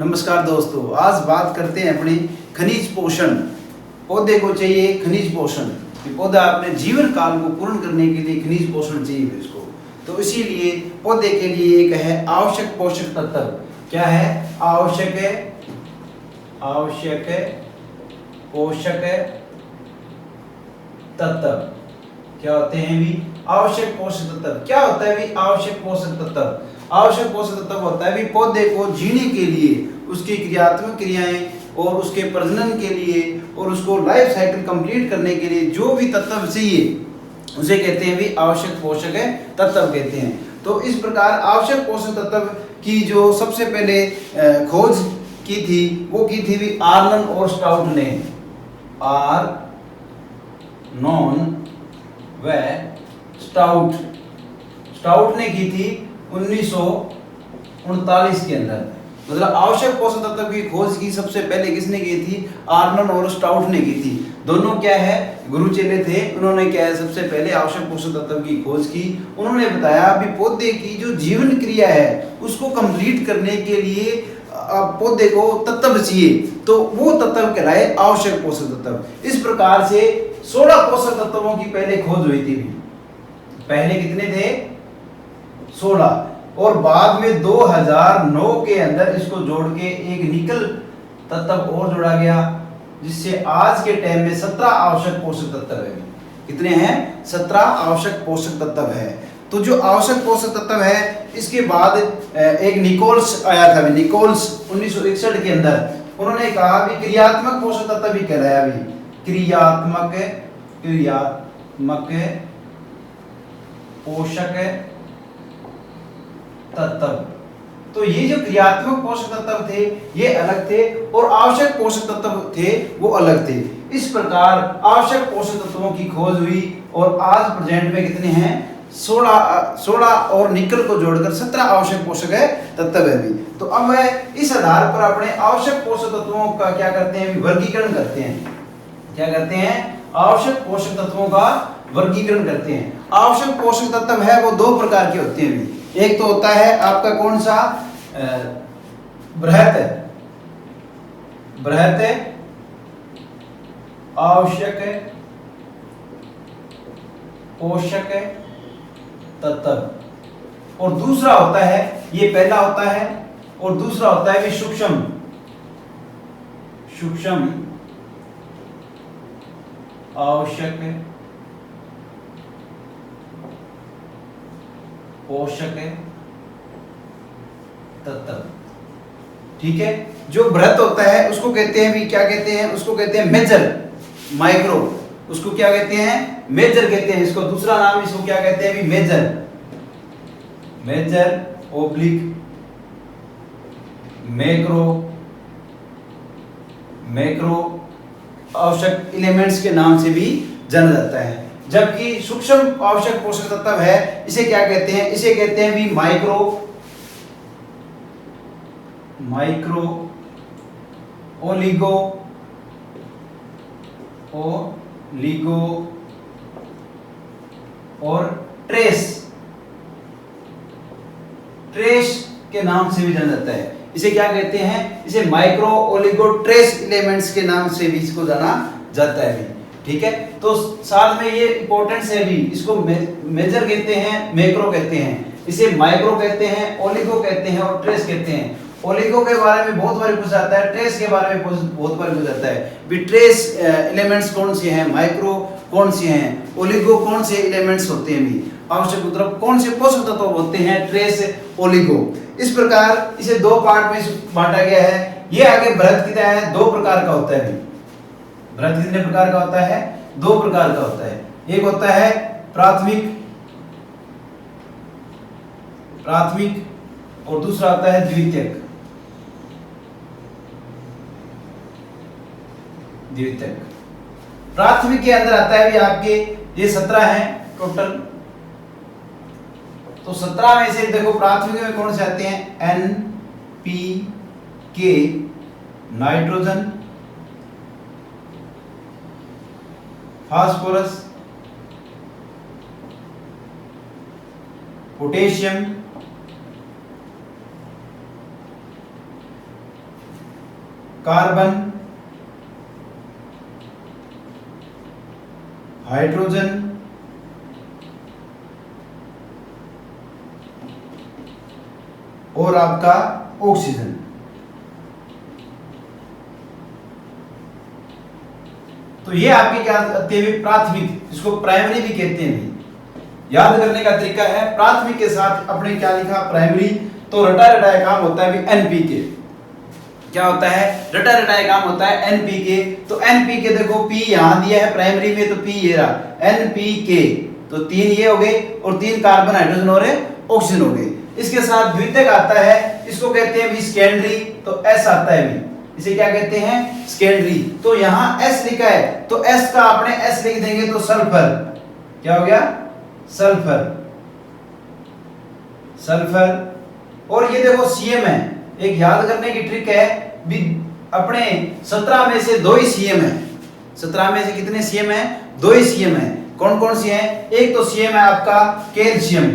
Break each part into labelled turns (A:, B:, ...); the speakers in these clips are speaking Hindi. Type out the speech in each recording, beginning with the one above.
A: नमस्कार दोस्तों, आज बात करते हैं अपनी खनिज पोषण। पौधे को चाहिए खनिज पोषण कि पौधा अपने जीवन काल को पूर्ण करने के लिए खनिज पोषण चाहिए इसको। तो इसीलिए पौधे के लिए एक है आवश्यक पोषक तत्व। क्या है? आवश्यक पोषक तत्व। क्या होते हैं भी? आवश्यक पोषक तत्व। क्या होता है भी आवश्यक पोषक तत्व? आवश्यक पोषक तत्व होता है भी पौधे को जीने के लिए, उसकी क्रियात्मक क्रियाएं और उसके प्रजनन के लिए और उसको लाइफ साइकिल कंप्लीट करने के लिए जो भी तत्व चाहिए उसे कहते हैं भी आवश्यक पोषक तत्व कहते हैं। तो इस प्रकार आवश्यक पोषक तत्व की जो सबसे पहले खोज की थी वो की थी भी आर्नन और स्टाउट ने। आर्नन व स्टाउट ने की थी 1939 के अंदर। मतलब आवश्यक पोषक तत्व की खोज की सबसे पहले किसने की थी? आर्नन और स्टाउट ने की थी। दोनों क्या है? गुरु चेले थे। उन्होंने क्या है सबसे पहले आवश्यक पोषक तत्व की खोज की। उन्होंने बताया भी पौधे की जो जीवन क्रिया है उसको कंप्लीट करने के लिए पौधे को तत्व चाहिए, तो वो तत्व कहलाए आवश्यक पोषक तत्व। इस प्रकार से 16 पोषक तत्वों की पहले खोज हुई थी। पहले कितने थे? 16। और बाद में 2009 के अंदर इसको जोड़ के एक निकल तत्व और जोड़ा गया, जिससे आज के टाइम में 17 आवश्यक पोषक तत्व है। कितने हैं? 17 आवश्यक पोषक तत्व है। तो जो आवश्यक पोषक तत्व है, इसके बाद एक निकोल्स आया था। निकोल्स 1961 के अंदर उन्होंने कहा भी क्रियात्मक पोषक तत्व भी कहलाया भी क्रियात्मक पोषक तत्व। तो ये जो क्रियात्मक पोषक तत्व थे ये अलग थे और आवश्यक पोषक तत्व थे वो अलग थे। इस प्रकार आवश्यक पोषक तत्वों की खोज हुई और आज प्रेजेंट में कितने हैं? 16 और निकल को जोड़कर 17 आवश्यक पोषक तत्व है भी। तो अब इस आधार पर अपने आवश्यक पोषक तत्वों का क्या करते हैं? वर्गीकरण करते हैं। क्या करते हैं? आवश्यक पोषक तत्वों का वर्गीकरण करते हैं। आवश्यक पोषक तत्व है वो दो प्रकार के होते हैं भी। एक तो होता है आपका कौन सा? बृहत आवश्यक पोषक तत्व, और दूसरा होता है, ये पहला होता है, और दूसरा होता है कि सूक्ष्म आवश्यक पोषक तत्व। ठीक है। जो बृहत होता है उसको कहते हैं भी क्या कहते हैं? उसको कहते हैं मेजर, माइक्रो, उसको क्या कहते हैं? मेजर कहते हैं। इसको दूसरा नाम इसको क्या कहते हैं भी? मेजर ओब्लिक मैक्रो आवश्यक एलिमेंट्स के नाम से भी जाना जाता है। जबकि सूक्ष्म आवश्यक पोषक तत्व है, इसे क्या कहते हैं? इसे कहते हैं भी माइक्रो ओलिगो और ट्रेस के नाम से भी जाना जाता है। इसे क्या कहते हैं? इसे माइक्रो ओलिगो ट्रेस एलिमेंट्स के नाम से भी इसको जाना जाता है भी। ठीक है। तो साथ में ये इंपॉर्टेंस है भी, इसको मेजर कहते हैं, मैक्रो कहते हैं, इसे माइक्रो कहते हैं, ओलिगो कहते हैं और ट्रेस कहते हैं। ओलिगो के बारे में बहुत बार पूछा जाता है, ट्रेस के बारे में बहुत बार पूछा जाता है भी ट्रेस एलिमेंट्स कौन से हैं, माइक्रो कौन से हैं, ओलिगो कौन से एलिमेंट्स होते हैं भी, आवश्यक मतलब कौन से पोषक तत्व होते हैं, ट्रेस, ओलिगो। इस प्रकार इसे दो पार्ट में बांटा गया है। ये आगे बृहत कितना है? 2 प्रकार का होता है। बृहत कितने प्रकार का होता है? 2 प्रकार का होता है। एक होता है प्राथमिक और दूसरा होता है द्वितीयक। प्राथमिक के अंदर आता है भी आपके ये 17 हैं टोटल। तो 17 में से देखो प्राथमिक में कौन से आते हैं? NPK nitrogen, phosphorus, potassium, carbon, hydrogen, और आपका ऑक्सीजन। तो ये आपकी क्या आती है? प्राथमिक, जिसको प्राइमरी भी कहते हैं। याद करने का तरीका है, प्राथमिक के साथ अपने क्या लिखा? प्राइमरी। तो रटा रटाया काम होता है एनपीके। क्या होता है? रटा रटाया काम होता है एनपीके। तो एनपीके देखो, पी यहां दिया है प्राइमरी में, तो पी ये रहा एनपीके। तो 3 ये हो गए और 3 कार्बन, हाइड्रोजन और ऑक्सीजन हो गए। इसके साथ द्वितीयक आता है, इसको कहते हैं भी सेकेंडरी। तो एस आता है भी, इसे क्या कहते हैं? सेकेंडरी। तो यहां एस लिखा है, तो एस का आपने एस लिख देंगे तो सल्फर। क्या हो गया? Sulphur, sulphur. और ये देखो सीएम है। एक याद करने की ट्रिक है भी, अपने 17 में से 2 ही सीएम है। 17 में से कितने सीएम है? 2 ही सीएम है। कौन कौन सी है? एक तो सीएम है आपका कैल्शियम।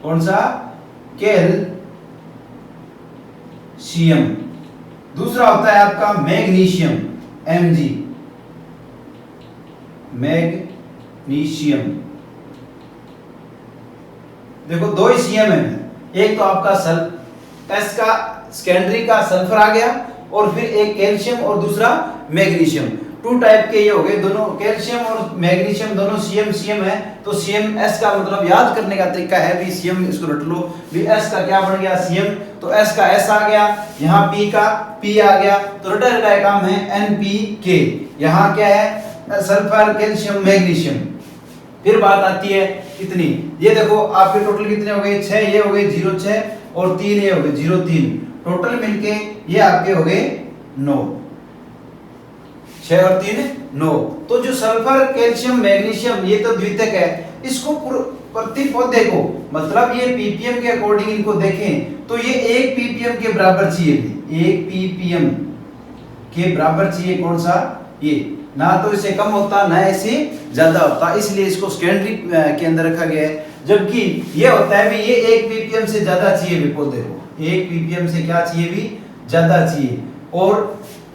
A: कौन सा? कैल्शियम। दूसरा होता है आपका मैग्नीशियम, Mg, मैग्नीशियम। देखो 2 ही सीएम है। एक तो आपका एस का सेकेंडरी का सल्फर आ गया, और फिर एक कैल्शियम और दूसरा मैग्नीशियम। 2 टाइप के ये हो गए दोनों, कैल्शियम और मैग्नीशियम दोनों सीएम सीएम है। तो सीएम एस का मतलब याद करने का तरीका है भी सीएम, इसको रट लो भी एस का क्या बन गया? सीएम। तो एस का एस आ गया, यहाँ पी का पी आ गया। तो रटा रटाया काम है एनपीके। यहाँ क्या है? Sulphur, calcium, magnesium. फिर बात आती है कितनी? ये देखो आपके टोटल कितने हो गए? 6 ये हो गए 0,6 और 3 ये हो गए 0,3। टोटल मिलके ये आपके हो गए 9। 6 और 3 9। तो जो सल्फर, कैल्शियम, मैग्नीशियम ये तो द्वितीयक है। इसको प्रति पौधे को, मतलब ये पीपीएम के अकॉर्डिंग इनको देखें तो ये 1 पीपीएम के बराबर चाहिए भी। 1 पीपीएम के बराबर चाहिए। कौन सा? ये। ना तो इससे कम होता, ना इससे ज्यादा होता, इसलिए इसको सेकेंडरी के अंदर रखा गया है। जबकि ये होता है भी ये 1 पीपीएम से ज्यादा चाहिए भी पौधे को। 1 पीपीएम से क्या चाहिए भी? ज्यादा चाहिए। और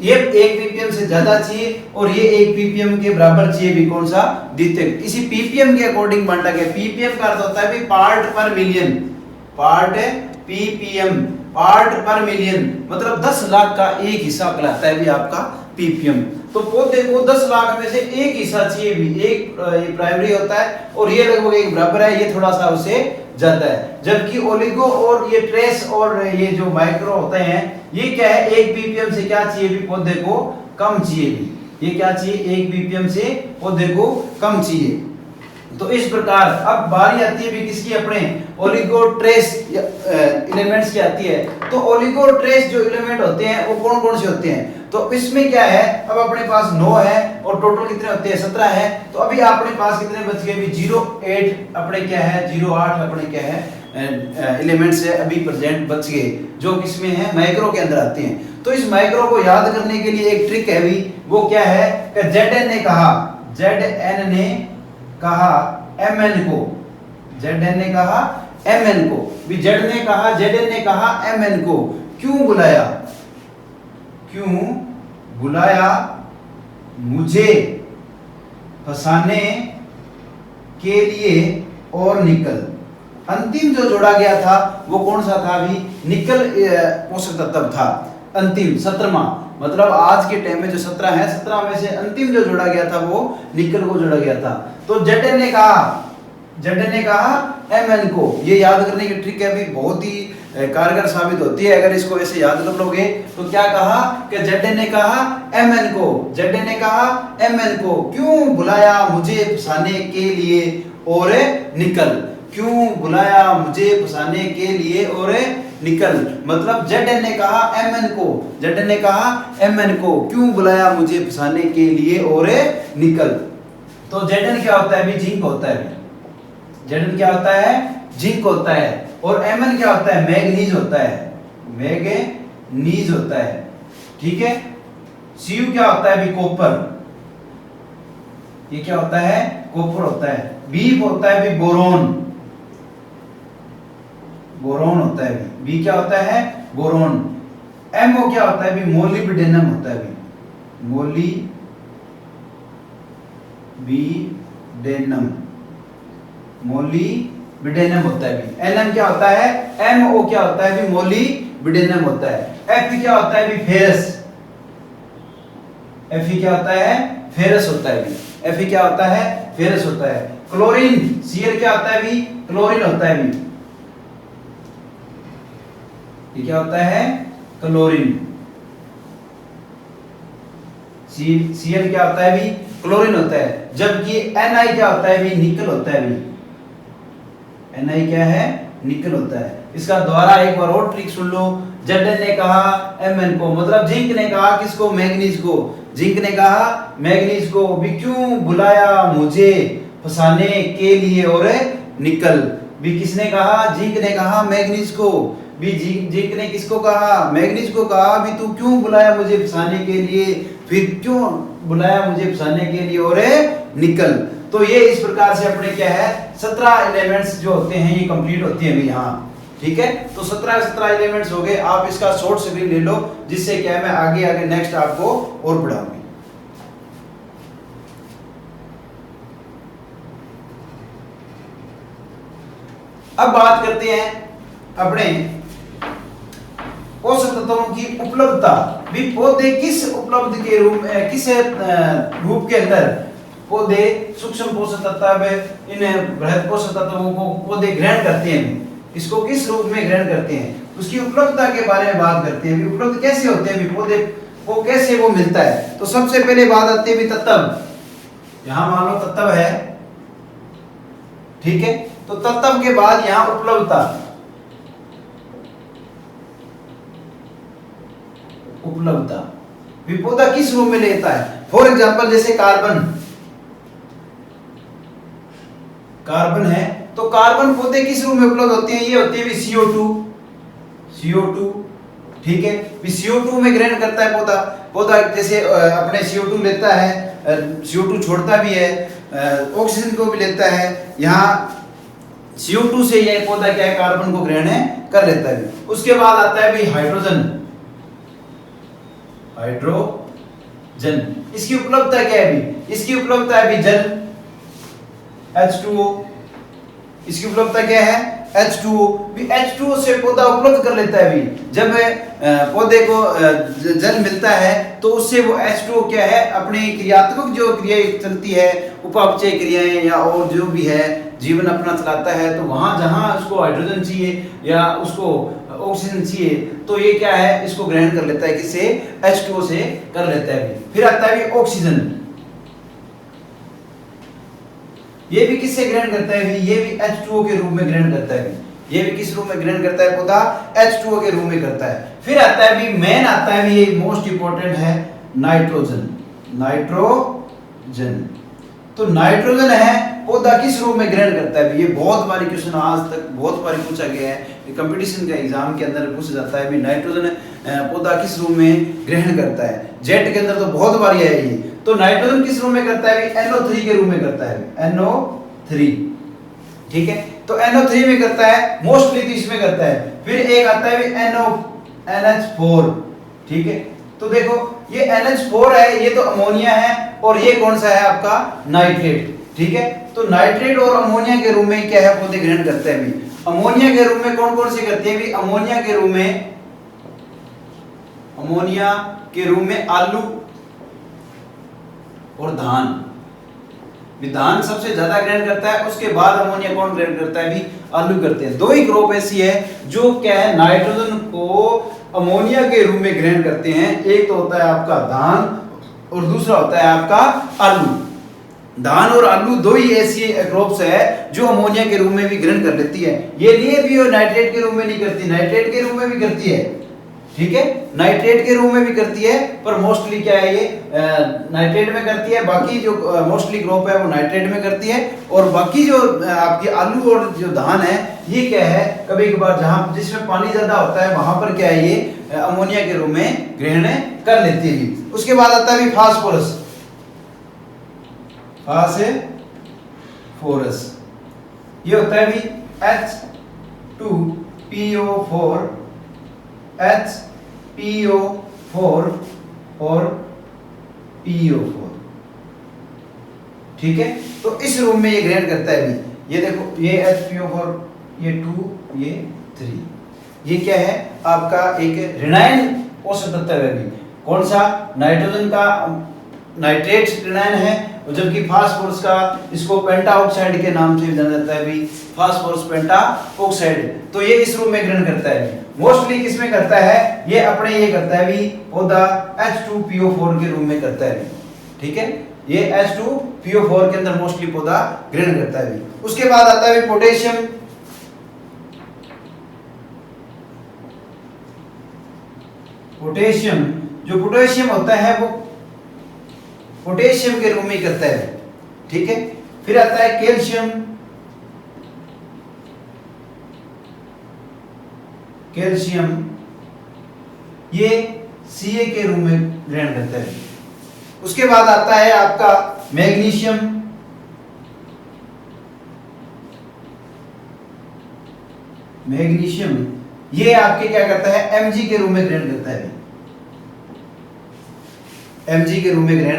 A: ये 1 पीपीएम से ज्यादा चाहिए और ये 1 पीपीएम के बराबर चाहिए भी। कौन सा? द्वितीयक। इसी पीपीएम के अकॉर्डिंग बांटा गया। पीपीएम का अर्थ होता है भी पार्ट पर मिलियन। पार्ट पीपीएम, पार्ट पर मिलियन, मतलब 10 लाख का एक हिस्सा कहलाता है भी आपका पीपीएम। तो पौधे को 10 लाख में से एक हिस्सा चाहिए भी। एक ये प्राइमरी होता है और ये लगभग एक बराबर है, ये थोड़ा सा उससे ज्यादा है। जबकि ओलिगो और ये ट्रेस और ये जो माइक्रो होते हैं, ये क्या है? 1 पीपीएम से क्या चाहिए भी? पौधे को कम चाहिए भी। ये क्या चाहिए? 1 पीपीएम से पौधे को कम चाहिए। तो इस प्रकार अब बारी आती है भी किसकी? अपने ओलिगोट्रेस एलिमेंट्स की आती है। तो ओलिगोट्रेस जो एलिमेंट होते हैं वो कौन कौन से होते हैं? तो इसमें क्या है? अब अपने पास 9 है और टोटल कितने होते हैं? 17 है। तो अभी अपने पास कितने बच गए भी? 08 अपने क्या है? 08 अपने क्या है? एलिमेंट्स है अभी प्रेजेंट बच गए, जो किसमें है? माइक्रो के अंदर आते हैं। तो इस माइक्रो को याद करने के लिए एक ट्रिक है भी, वो क्या है? कि ZN ने कहा, ZN ने कहा MN को, ZN ने कहा MN को भी, ZN ने कहा MN को क्यों बुलाया? क्यों बुलाया? मुझे फंसाने के लिए और निकल। अंतिम जो जोड़ा गया था वो कौन सा था भी? निकल पोषक तत्व था। अंतिम 17वां, मतलब आज के टाइम में जो 17 है, 17 में से अंतिम जो जोड़ा गया था वो निकल को जोड़ा गया था। तो ZN ने कहा MN को। ये याद करने की ट्रिक है भी, बहुत ही कारगर साबित होती है अगर इसको ऐसे याद कर लोगे। तो क्या कहा कि ZN ने कहा MN को, ZN ने कहा MN को क्यों बुलाया? मुझे फंसाने के लिए और निकल। क्यों बुलाया? मुझे फंसाने के लिए और निकल। मतलब ZN ने कहा MN को, ZN ने कहा MN को क्यों बुलाया? मुझे फंसाने के लिए और निकल। तो ZN क्या होता है भी? जिंक होता है। ZN क्या होता है? जिंक होता है। और MN क्या होता है? मैग्नीज होता है। मैग्नीज होता है। ठीक है। Cu क्या होता है भी? कॉपर। ये क्या होता है? कॉपर होता है। B होता है भी? बोरोन। बोरोन होता है। B क्या होता है? बोरोन। MO क्या होता है भी? मोलिब्डेनम होता है भी, मोलिब्डेनम, मोलिब्डेनम होता है भी। NM क्या होता है? MO क्या होता है भी? मोलिब्डेनम होता है। Fe क्या होता है भी? फेरस, Fe क्या होता है? फेरस होता है भी। Fe क्या होता है? फेरस होता है। क्लोरीन Cl क्या होता है भी? क्लोरीन होता है भी। ये क्या होता है? क्लोरीन। Cl क्या होता है भी? क्लोरीन होता है। जबकि Ni क्या होता है भी? निकल होता है भी। Ni क्या है? निकल होता है। इसका द्वारा एक बार और ट्रिक सुन लो। Zn ने कहा Mn को, मतलब जिंक ने कहा किसको? मैग्नीज को। जिंक ने कहा मैग्नीज को भी क्यों बुलाया मुझे फंसाने के लिए, और निकल भी किसने कहा? जिंक ने कहा मैग्नीज को भी। जिंक ने किसको कहा? मैग्नीज को कहा भी तू क्यों बुलाया मुझे फंसाने के लिए, फिर क्यों बुलाया मुझे फंसाने के लिए, और निकल। तो ये इस प्रकार से अपने क्या है 17 एलिमेंट्स जो होते हैं ये कंप्लीट होती है अभी यहाँ। ठीक है, तो 17 एलिमेंट्स हो गए। आप इसका शॉर्ट से भी ले लो, जिससे क्या है मैं आगे आगे नेक्स्ट आपको और पढ़ाऊंगी। अब बात करते हैं अपने पोषक तत्वों की उपलब्धता। भी पौधे किस उपलब्ध के रूप में, किस रूप के अंदर पौधे सूक्ष्म पोषक तत्व इन बृहद पोषक तत्वों को पौधे ग्रहण करते हैं, इसको किस रूप में ग्रहण करते हैं, उसकी उपलब्धता के बारे में बात करते हैं। भी उपलब्ध कैसे होते हैं, भी पौधे को कैसे वो मिलता है। तो सबसे पहले बात आती है भी तत्व। यहां मान लो तत्व है, ठीक है, तो तत्व के बाद यहां उपलब्धता। उपलब्धता भी पौधा किस रूप में लेता है। फॉर एग्जांपल जैसे कार्बन, कार्बन है तो कार्बन पौधे किस रूप में उपलब्ध होते हैं? ये होती है भी CO2, CO2, ठीक है, भी CO2 में ग्रहण करता है पौधा। पौधा जैसे अपने CO2 लेता है, CO2 छोड़ता भी है, ऑक्सीजन को भी लेता है। यहाँ CO2 से यह पौधा क्या है कार्बन को ग्रहण कर लेता है। उसके बाद आता है भी हाइड्रोजन, हाइड्रोजन, इसकी उपलब्धता क्या है भी? इसकी उपलब्धता है भी जल, H2O, इसकी उपलब्धता क्या है? H2O, भी H2O से पौधा उपलब्ध कर लेता है भी। जब पौधे को जल मिलता है तो उससे वो H2O क्या है अपनी क्रियात्मक जो क्रिया चलती है, उपापचय क्रियाएं या और जो भी है जीवन अपना चलाता है, तो वहां जहां उसको हाइड्रोजन चाहिए या उसको ऑक्सीजन चाहिए तो ये क्या है इसको ग्रहण कर लेता है, किससे? H2O से कर लेता है भी। फिर आता है भी ऑक्सीजन, ये भी किससे ग्रहण करता है भी? ये भी H2O के रूप में ग्रहण करता है भी। ये भी किस रूप में ग्रहण करता है पौधा? H2O के रूप में करता है। फिर आता है भी मेन आता है भी, ये मोस्ट इंपॉर्टेंट है नाइट्रोजन, नाइट्रोजन। तो नाइट्रोजन है पौधा किस रूप में ग्रहण करता है भी? ये बहुत बारी क्वेश्चन आज तक बहुत बारी पूछा गया है, कंपटीशन का एग्जाम के अंदर पूछा जाता है भी नाइट्रोजन पौधा किस रूप में ग्रहण करता है। जेट के अंदर तो बहुत बारी है ये। तो नाइट्रोजन किस रूप में करता है? NO3 के रूप में करता है, NO3, ठीक है, तो NO3 में करता है मोस्टली, तो इसमें करता है। फिर एक आता है NH4, ठीक है, तो देखो ये NH4 है, ये तो अमोनिया है, और ये कौन सा है आपका? नाइट्रेट, ठीक है। तो नाइट्रेट और अमोनिया के रूप में क्या है पौधे ग्रहण करते हैं भी। अमोनिया के रूप में कौन कौन से करते हैं भी? अमोनिया के रूप में, अमोनिया के रूप में आलू और धान, धान सबसे ज्यादा ग्रहण करता है। उसके बाद अमोनिया कौन ग्रहण करता है भी? आलू करते हैं। दो ही क्रॉप ऐसी है जो क्या है नाइट्रोजन को अमोनिया के रूप में ग्रहण करते हैं। एक तो होता है आपका धान और दूसरा होता है आपका आलू। धान और आलू दो ही ऐसी क्रॉप्स है जो अमोनिया के रूप में भी ग्रहण कर लेती है। ये लिए भी और नाइट्रेट के रूप में नहीं करती, नाइट्रेट के रूप में भी करती है, ठीक है, नाइट्रेट के रूप में भी करती है, पर मोस्टली क्या है ये नाइट्रेट में करती है। बाकी जो मोस्टली क्रॉप है वो नाइट्रेट में करती है, और बाकी जो आपकी आलू और जो धान है ये क्या है कभी कभार जहां जिसमें पानी ज्यादा होता है वहां पर क्या है ये अमोनिया के रूप में ग्रहण कर लेती है। उसके बाद आता है फास्फोरस, फास्फोरस ये होता है भी H2PO4 H PO4 और PO4। ठीक है, तो इस रूम में ये ग्रहण करता है भी। ये देखो, ये HPO4, ये 2, ये 3, ये क्या है आपका एक ऋणायन पोषक तत्व है भी। कौन सा? नाइट्रोजन का नाइट्रेट ऋणायन है, और जबकि फास्फोरस का इसको पेंटा ऑक्साइड के नाम से भी जाना जाता है भी, फास्फोरस पेंटा ऑक्साइड। तो ये इस रूम में ग्रहण करता है भी। मोस्टली किस में करता है? ये अपने ये करता है भी पौधा H2PO4 के रूम में करता है भी। ठीक है, ये H2PO4 के अंदर मोस्टली पौधा ग्रहण करता है भी। उसके बाद आता है पोटेशियम। पोटेशियम, जो पोटेशियम होता है वो पोटेशियम के रूम में करता है। ठीक है, फिर आता है कैल्शियम। कैल्शियम ये Ca के रूम में ग्रहण करता है। उसके बाद आता है आपका मैग्नीशियम। मैग्नीशियम ये आपके क्या करता है? Mg के रूम में ग्रहण करता है। Mg के रूम में ग्रहण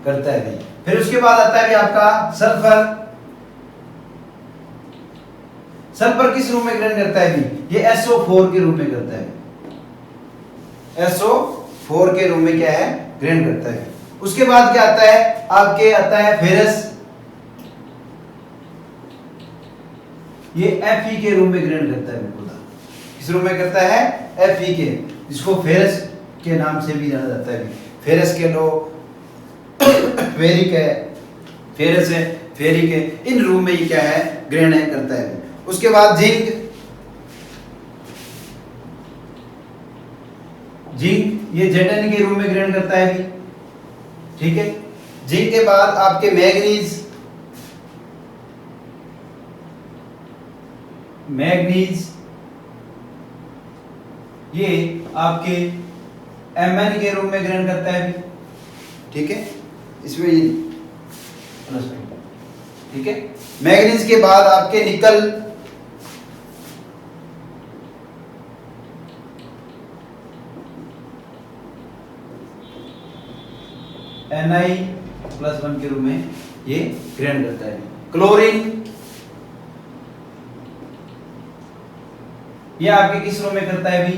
A: करता है। फिर उसके बाद आता है आपका सल्फर। सल्फर किस रूम में ग्रहण करता है भी? ये SO4 के रूम में करता है। SO4 के रूम में क्या है? ग्रहण करता है। उसके बाद क्या आता है आपके? आता है फेरस। ये Fe के रूम में ग्रहण करता है पौधा। किस रूम में करता है? Fe के, जिसको फेरस के नाम से भी जाना जाता है। फेरस के लो, फेरिक है, फेरस है, फेरिक है, इन रूम में ये क्या है? ग्रहण करता है। उसके बाद जिंक। जिंक ये Zn के रूम में ग्रहण करता है भी। ठीक है, जिंक के बाद आपके मैग्नीज। मैग्नीज ये आपके Mn के रूम में ग्रहण करता है भी। ठीक है, इसमें ये प्लस। ठीक है, मैग्नीज के बाद आपके निकल। Ni+1 के रूम में ये ग्रहण करता है। क्लोरीन ये आपके किस रूम में करता है भी?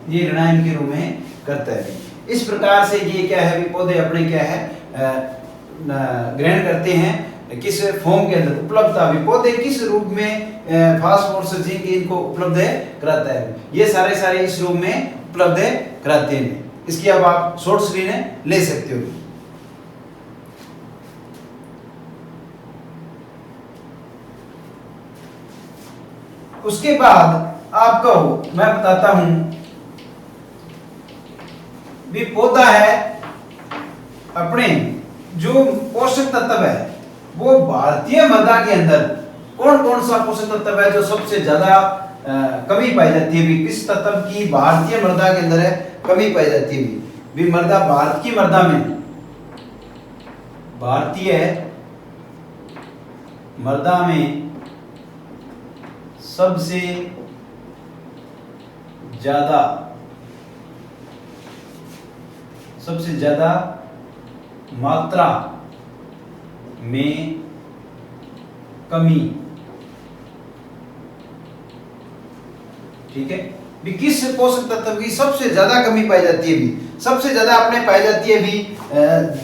A: ये ऋणायन के रूम में करता है। इस प्रकार से ये क्या है भी? पौधे अपने क्या है ग्रहण करते हैं। किस फॉर्म के अंदर उपलब्धता भी? पौधे किस रूप में फास्फोरस जिंक इनको उपलब्ध कराता है? ये सारे इस रूप में उपलब्ध कराते हैं। इसकी अब आप शॉर्ट स्क्रीन ले सकते हो। उसके बाद आपका मैं बताता हूं भी पौधा है अपने जो पोषक तत्व है वो भारतीय मृदा के अंदर कौन कौन सा पोषक तत्व है जो सबसे ज्यादा कमी पाई जाती है भी? किस तत्व की भारतीय मृदा के अंदर है कमी पाई जाती है भी? मृदा, भारत की मृदा में, भारतीय मृदा में सबसे ज्यादा मात्रा में कमी। ठीक है, भी किस पोषक तत्व की सबसे ज्यादा कमी पाई जाती है भी? सबसे ज्यादा अपने पाई जाती है भी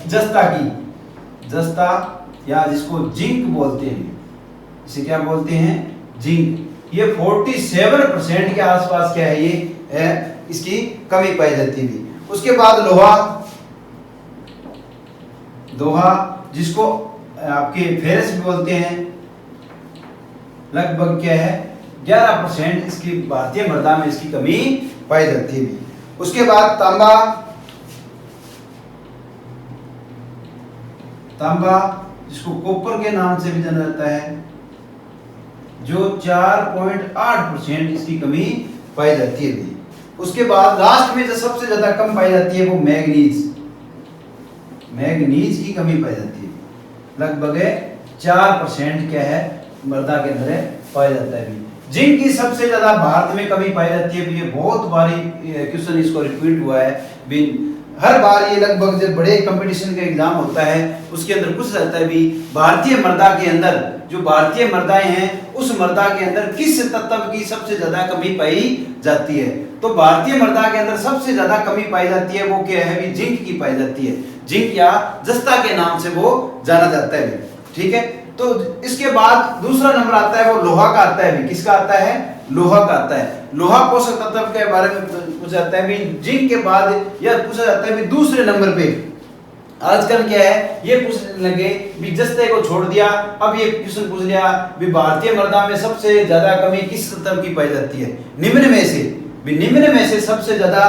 A: जस्ता की। जस्ता या जिसको जिंक बोलते हैं, इसे क्या बोलते हैं? जिंक। ये 47% के आसपास क्या है? ये है इसकी कमी पाई जाती है। उसके बाद लोहा। लोहा जिसको आपके फेरस भी बोलते हैं, लगभग क्या है 11% इसकी भारतीय मृदा में इसकी कमी पाई जाती है। उसके बाद तांबा। तांबा जिसको कॉपर के नाम से भी जाना जाता है, जो 4.8% इसकी कमी पाई जाती है। उसके बाद लास्ट में जो सबसे ज्यादा कम पाई जाती है वो मैग्नीज। मैग्नीज की कमी पाई जाती है, लगभग 4% क्या है मृदा के अंदर पाया जाता है। जिंक की सबसे ज्यादा भारत में कमी पाई जाती है। ये बहुत बारी क्वेश्चन इसको रिपीट हुआ है भी, हर बार ये लगभग जब बड़े कंपटीशन का एग्जाम होता है उसके अंदर पूछ जाता है भी भारतीय मृदा के अंदर, जो भारतीय मृदाएं हैं उस मृदा के अंदर किस तत्व की सबसे ज्यादा कमी पाई जाती है। तो भारतीय मृदा के अंदर सबसे ज्यादा कमी पाई जाती है वो क्या है भी, जिंक की पाई जाती है। जिंक या जस्ता के नाम से वो जाना जाता है। ठीक है, तो इसके बाद दूसरा नंबर आता है वो लोहा का आता है भी। किसका आता है? लोहा का आता है। लोहा पोषक तत्व के बारे में पूछा जाता है भी, जिंक के बाद यह पूछा जाता है भी दूसरे नंबर पे। आजकल क्या है ये पूछने लगे भी जस्ते को छोड़ दिया, अब ये क्वेश्चन पूछ लिया भी भारतीय मृदा में सबसे ज्यादा कमी किस तत्व की पाई जाती है। निम्न में से भी, निम्न में से सबसे ज्यादा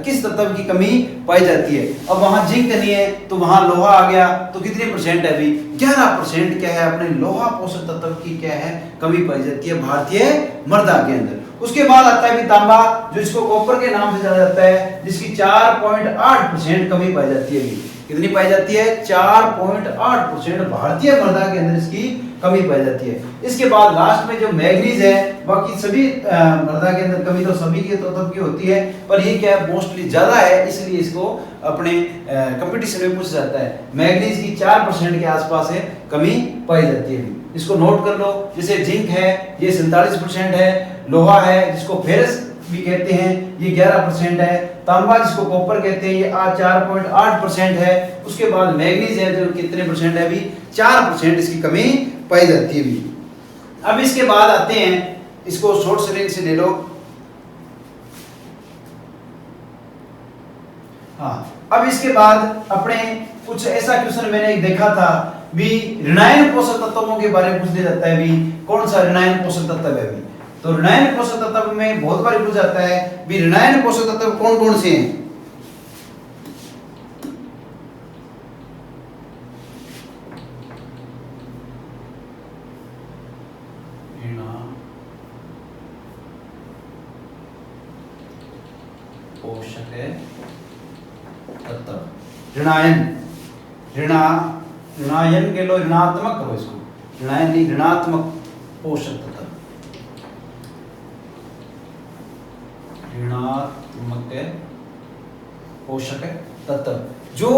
A: किस तत्व की कमी पाई जाती है। अब वहां जिंक नहीं है तो वहां लोहा आ गया, तो कितने परसेंट है भी? 11% क्या है अपने लोहा पोषक तत्व की क्या है कमी पाई जाती है भारतीय मृदा के अंदर। उसके बाद आता है भी तांबा, जो इसको कॉपर के नाम से जाना जाता है, जिसकी 4.8% कमी पाई जाती है। कितनी पाई जाती है? 4.8% भारतीय मृदा के अंदर इसकी कमी पाई जाती है। इसके बाद लास्ट में जो मैग्नीज है, बाकी सभी मृदा के अंदर कमी तो सभी के तत्व की होती है, पर ये क्या है मोस्टली ज्यादा है, इसलिए इसको अपने कंपटीशन में पूछा जाता है। मैग्नीज की 4% के आसपास है कमी पाई जाती है। इसको नोट कर लो, जैसे जिंक है ये 47% है, लोहा है जिसको फेरस भी कहते हैं ये 11% है, तांबा जिसको कॉपर कहते हैं ये 4.8% है। उसके बाद मैग्नीज है जो कितने परसेंट है भी? 4% इसकी कमी पाई जाती है भी। अब इसके बाद आते हैं, इसको शॉर्ट स्ट्रिंग से ले लो। हाँ, अब इसके बाद अपने कुछ ऐसा क्वेश्चन मैंने देखा था भी, ऋणायन पोषक तत्वों के बारे में पूछ लिया जाता है भी, कौन सा ऋणायन पोषक तत्व है भी। तो ऋणायन पोषक तत्व में बहुत बार पूछा जाता है भी ऋणायन पोषक तत्व कौन कौन से हैं। पोषक तत्व, ऋणायन, ऋणायन के लो, ऋणात्मक करो इसको, ऋणायन नहीं ऋणात्मक पोषक तत्व, ऋणात्मक पोषक तत्व। जो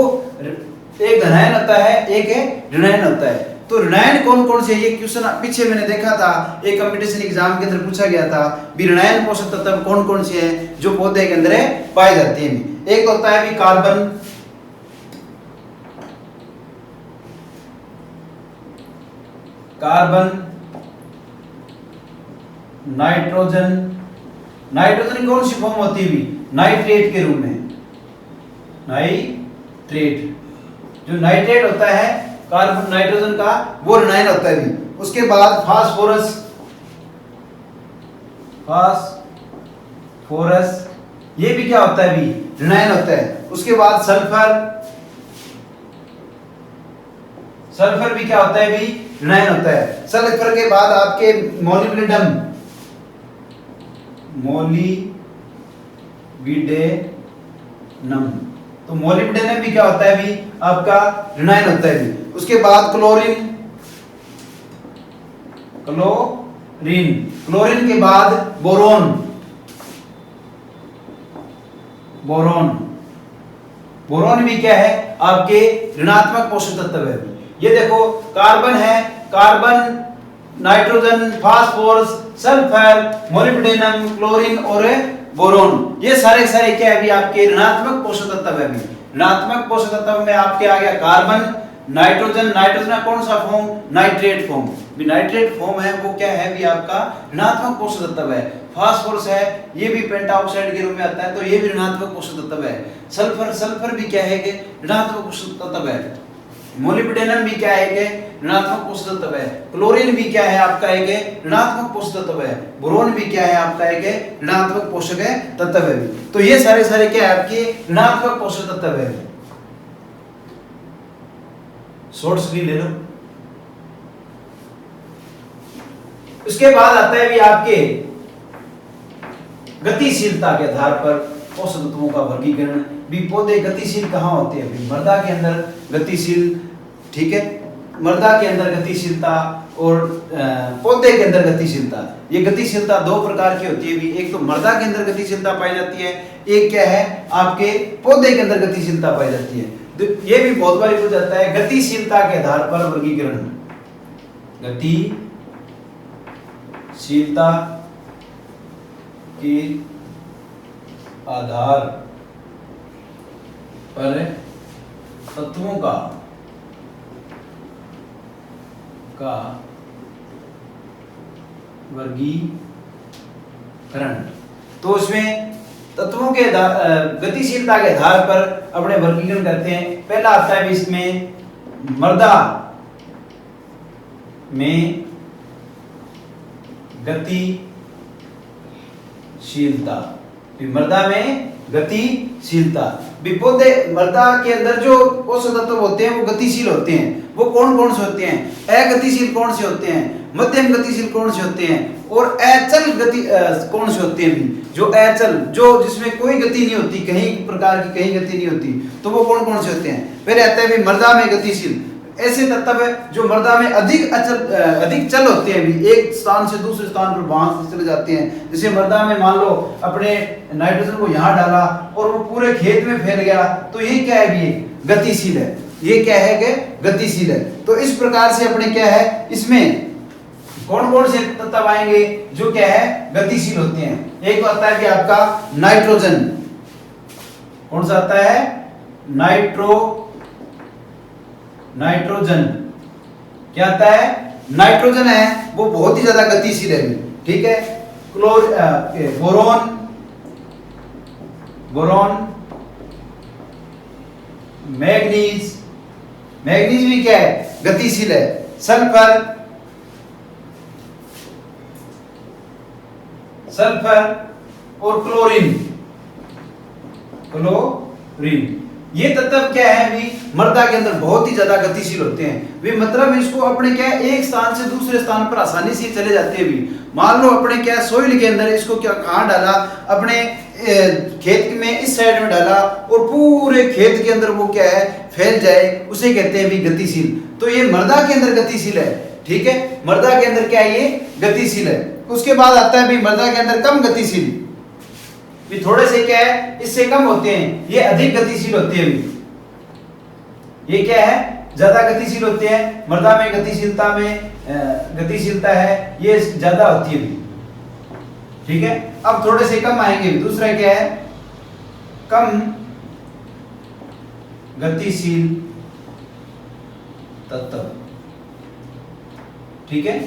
A: एक धनायन होता है एक ऋणायन होता है। तो ऋणायन कौन कौन से? ये क्वेश्चन पीछे मैंने देखा था एक कंपटीशन एग्जाम के अंदर पूछा गया था भी ऋणायन पोषक तत्व कौन कौन से हैं जो पौधे के अंदर पाए जाते हैं। एक होता है भी कार्बन, कार्बन, नाइट्रोजन, नाइट्रोजन कौन सी फॉर्म होती है भी? नाइट्रेट के रूप में, नाइट्रेट, जो नाइट्रेट होता है कार्बन नाइट्रोजन का वो ऋणायन होता है भी। उसके बाद फास्फोरस, फास्फोरस ये भी क्या होता है भी? ऋणायन होता है। उसके बाद सल्फर, सल्फर भी क्या होता है भी? ऋणायन होता है। सल्फर के बाद आपके मोलिब्डेनम, मोलिब्डेनम, तो मोलिब्डेनम भी क्या होता है भी? आपका ऋणायन होता है भी। उसके बाद क्लोरीन, क्लोरीन, क्लोरीन के बाद बोरोन, बोरोन, बोरोन भी क्या है? आपके ऋणात्मक पोषक तत्व है। ये देखो कार्बन है, carbon, nitrogen, phosphorus, sulphur, molybdenum, chlorine और बोरोन, ये सारे क्या है भी? आपके ऋणात्मक पोषक तत्व है भी। ऋणात्मक पोषक तत्व में आपके आ गया कार्बन, नाइट्रोजन, नाइट्रोजन का कौन सा फॉर्म? नाइट्रेट फॉर्म भी। नाइट्रेट फॉर्म है वो क्या है भी? आपका ऋणात्मक पोषक तत्व है। फास्फोरस है ये भी पेंटाऑक्साइड के रूप में आता है, तो ये भी ऋणात्मक पोषक तत्व है। सल्फर, सल्फर भी क्या है कि ऋणात्मक पोषक तत्व है। मोलिब्डेनम भी क्या है कि ऋणात्मक पोषक तत्व है। क्लोरीन भी क्या है आपका? एक ऋणात्मक पोषक तत्व है। बोरोन भी क्या है आपका? एक ऋणात्मक पोषक तत्व है। तो ये सारे क्या है आपके? ऋणात्मक पोषक तत्व है। शॉर्ट स्क्रीन ले लो। उसके बाद आता है भी आपके गतिशीलता के आधार पर पोषक तत्वों का वर्गीकरण भी। पौधे गतिशील कहाँ होते हैं? मृदा के अंदर गतिशील, ठीक है। मृदा के अंदर गतिशीलता और पौधे के अंदर गतिशीलता, ये गतिशीलता दो प्रकार की होती है भी। एक तो मृदा के अंदर गतिशीलता पाई जाती है, एक क्या है आपके पौधे के अंदर गतिशीलता पाई जाती है। तो ये भी बहुत बार पूछा जाता है गतिशीलता के आधार पर वर्गीकरण, गतिशीलता के आधार पर तत्वों का वर्गीकरण। तो उसमें तत्वों के गतिशीलता के आधार पर अपने वर्गीकरण करते हैं। पहला आता है इसमें मृदा में गतिशीलता, मृदा में गतिशीलता भी। पौधे मृदा के अंदर जो पोषक तत्व होते हैं वो गतिशील होते हैं। वो कौन कौन से होते हैं? अगतिशील कौन से होते हैं, मध्यम गतिशील कौन से होते हैं, और अचल गति कौन से होते हैं भी। जो अचल, जो जिसमें कोई गति नहीं होती, कहीं प्रकार की कहीं गति नहीं होती, तो वो कौन कौन से होते हैं? पहले आता है मृदा में गतिशील, ऐसे तत्व है जो मृदा में अधिक चल होते हैं भी, एक स्थान से दूसरे स्थान पर भाग चले जाते हैं। जैसे मृदा में मान लो अपने नाइट्रोजन को यहाँ डाला और वो पूरे खेत में फैल गया, तो ये क्या है भी गतिशील है। ये क्या है कि गतिशील है। तो इस प्रकार से अपने क्या है इसमें कौन कौन से तत्व आएंगे जो क्या है गतिशील होते हैं? एक तो आता है कि आपका नाइट्रोजन, कौन सा आता है? नाइट्रोजन क्या आता है? नाइट्रोजन है वो बहुत ही ज्यादा गतिशील है, ठीक है। बोरॉन, मैग्नीज भी क्या है? गतिशील है। सल्फर और क्लोरीन, ये तत्व क्या है भी मृदा के अंदर बहुत ही ज्यादा गतिशील होते हैं। वे मतलब इसको अपने क्या है एक स्थान से दूसरे स्थान पर आसानी से चले जाते हैं भी। मान लो अपने क्या सोइल के अंदर इसको क्या कहाँ डाला, अपने खेत में इस साइड में डाला और पूरे खेत के अंदर वो क्या है फैल जाए, उसे कहते हैं भी गतिशील। तो ये मृदा के अंदर गतिशील है, ठीक है। मृदा के अंदर क्या है ये गतिशील है। उसके बाद आता है भी मृदा के अंदर कम गतिशील, भी थोड़े से क्या है इससे कम होते हैं, ये अधिक गतिशील होते हैं भी। ये क्या है ज्यादा गतिशील होते हैं। मृदा में गतिशीलता है ये ज्यादा होती है भी, ठीक है। अब थोड़े से कम आएंगे। दूसरा क्या है कम गतिशील तत्व, ठीक है।